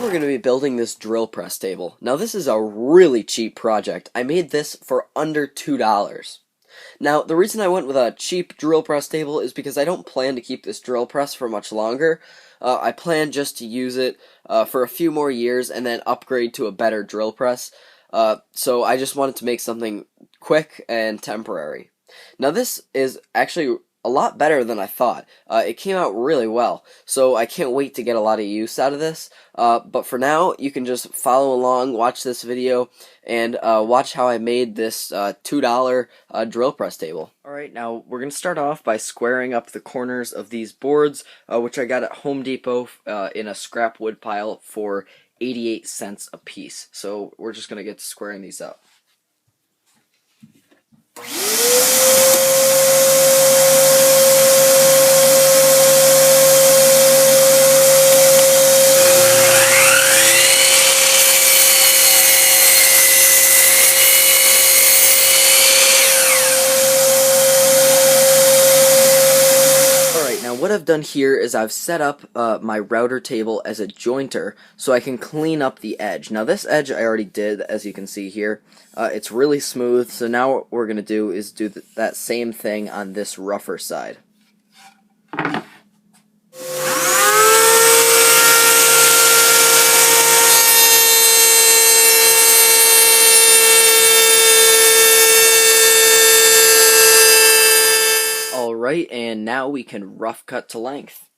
we're going to be building this drill press table. Now this is a really cheap project. I made this for under $2. Now the reason I went with a cheap drill press table is because I don't plan to keep this drill press for much longer. I plan just to use it for a few more years and then upgrade to a better drill press. So I just wanted to make something quick and temporary. Now this is actually a lot better than I thought. It came out really well, so I can't wait to get a lot of use out of this. But for now, you can just follow along, watch this video, and watch how I made this $2 drill press table. Alright, now we're going to start off by squaring up the corners of these boards, which I got at Home Depot in a scrap wood pile for 88 cents a piece. So we're just going to get to squaring these up. What I've done here is I've set up my router table as a jointer so I can clean up the edge. Now this edge I already did, as you can see here. It's really smooth, so now what we're going to do is do that same thing on this rougher side. Alright, and now we can rough cut to length.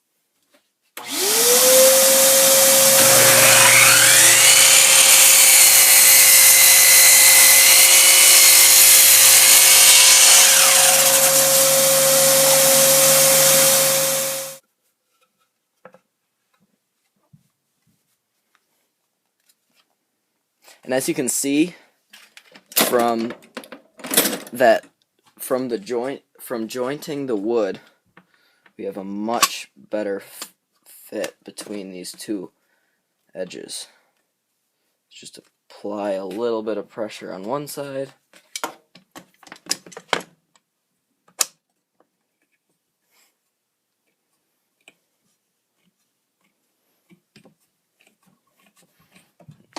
And as you can see from jointing the wood, we have a much better fit between these two edges. Just apply a little bit of pressure on one side.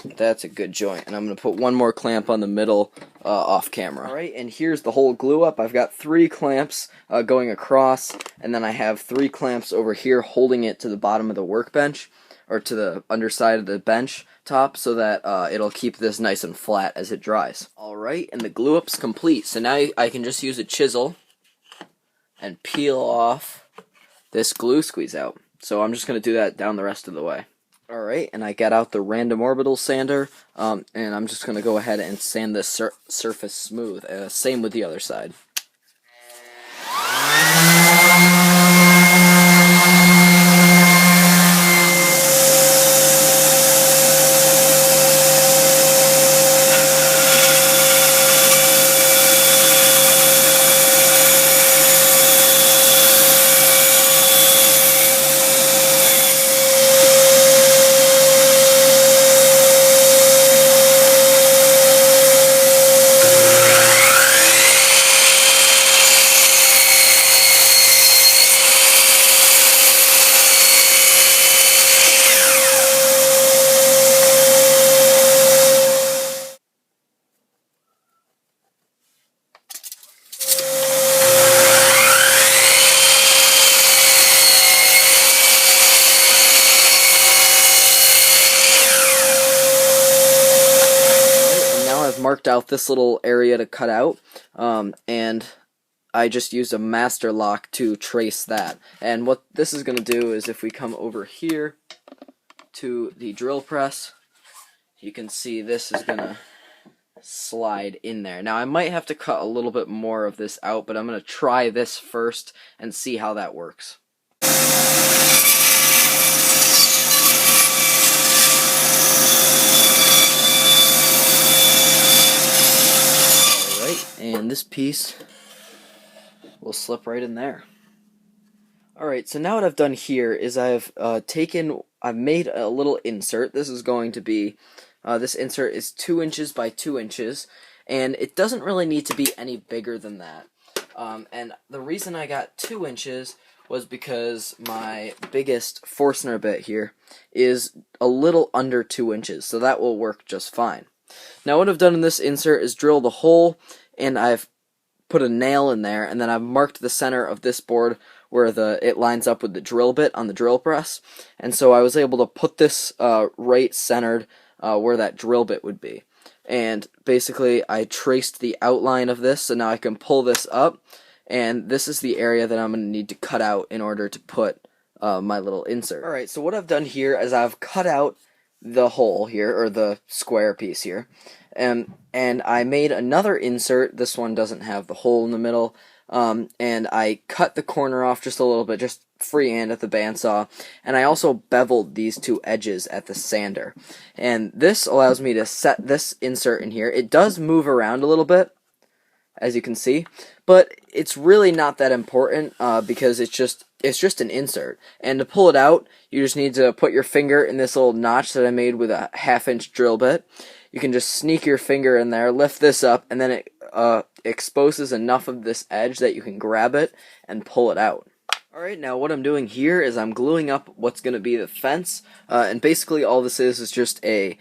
That's a good joint, and I'm going to put one more clamp on the middle off camera. Alright, and here's the whole glue up. I've got 3 clamps going across, and then I have 3 clamps over here holding it to the bottom of the workbench, or to the underside of the bench top, so that it'll keep this nice and flat as it dries. Alright, and the glue up's complete, so now I can just use a chisel and peel off this glue squeeze out. So I'm just going to do that down the rest of the way. Alright, and I got out the random orbital sander, and I'm just going to go ahead and sand this surface smooth. Same with the other side. Marked out this little area to cut out, and I just used a master lock to trace that. And what this is going to do is, if we come over here to the drill press, you can see this is going to slide in there. Now I might have to cut a little bit more of this out, but I'm going to try this first and see how that works. And this piece will slip right in there. Alright, so now what I've done here is I've made a little insert. This is going to be, this insert is 2 inches by 2 inches, and it doesn't really need to be any bigger than that. And the reason I got 2 inches was because my biggest Forstner bit here is a little under 2 inches, so that will work just fine. Now what I've done in this insert is drilled a hole, and I've put a nail in there, and then I've marked the center of this board where it lines up with the drill bit on the drill press, and so I was able to put this right centered where that drill bit would be. And basically I traced the outline of this, so now I can pull this up, and this is the area that I'm going to need to cut out in order to put my little insert. Alright, so what I've done here is I've cut out the hole here, or the square piece here, and I made another insert. This one doesn't have the hole in the middle, and I cut the corner off just a little bit, just freehand at the bandsaw, and I also beveled these two edges at the sander. And this allows me to set this insert in here. It does move around a little bit, as you can see, but it's really not that important because it's just an insert. And to pull it out, you just need to put your finger in this little notch that I made with a 1/2-inch drill bit. You can just sneak your finger in there, lift this up, and then it exposes enough of this edge that you can grab it and pull it out. Alright, now what I'm doing here is I'm gluing up what's going to be the fence, and basically all this is just a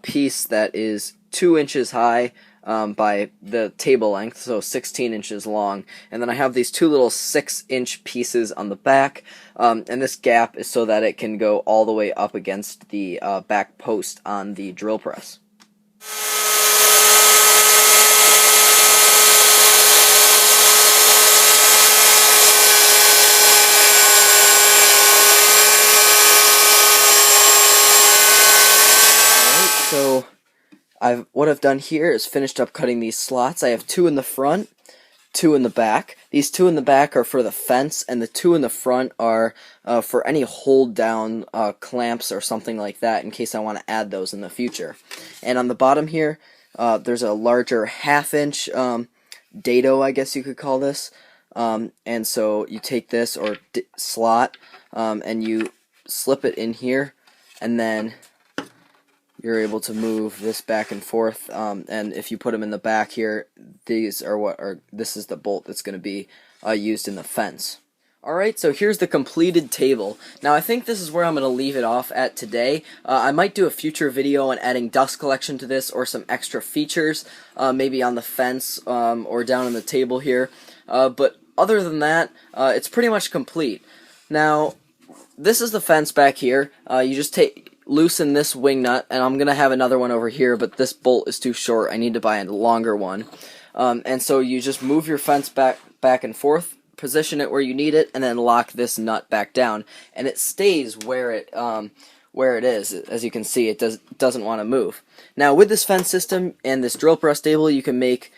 piece that is 2 inches high by the table length, so 16 inches long, and then I have these two little 6-inch pieces on the back, and this gap is so that it can go all the way up against the back post on the drill press. So what I've done here is finished up cutting these slots. I have 2 in the front, 2 in the back. These 2 in the back are for the fence, and the 2 in the front are for any hold down clamps or something like that, in case I want to add those in the future. And on the bottom here, there's a larger 1/2-inch dado, I guess you could call this. And so you take this or slot and you slip it in here, and then you're able to move this back and forth, and if you put them in the back here, this is the bolt that's going to be used in the fence. Alright, so here's the completed table. Now I think this is where I'm going to leave it off at today. I might do a future video on adding dust collection to this, or some extra features, maybe on the fence or down on the table here, but other than that, it's pretty much complete. Now, this is the fence back here. You just loosen this wing nut, and I'm going to have another one over here, but this bolt is too short. I need to buy a longer one. And so you just move your fence back and forth, position it where you need it, and then lock this nut back down, and it stays where it is. As you can see, it doesn't want to move. Now with this fence system and this drill press table, you can make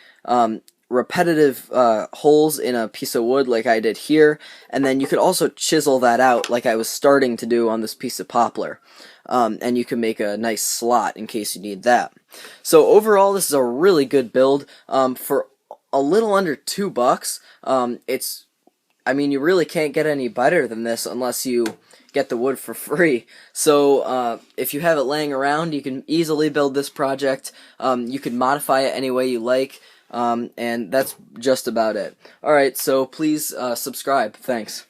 repetitive holes in a piece of wood like I did here, and then you could also chisel that out like I was starting to do on this piece of poplar, and you can make a nice slot in case you need that. So overall, this is a really good build for a little under $2. I mean, you really can't get any better than this unless you get the wood for free. So if you have it laying around, you can easily build this project. You can modify it any way you like. And that's just about it. Alright, so please subscribe. Thanks.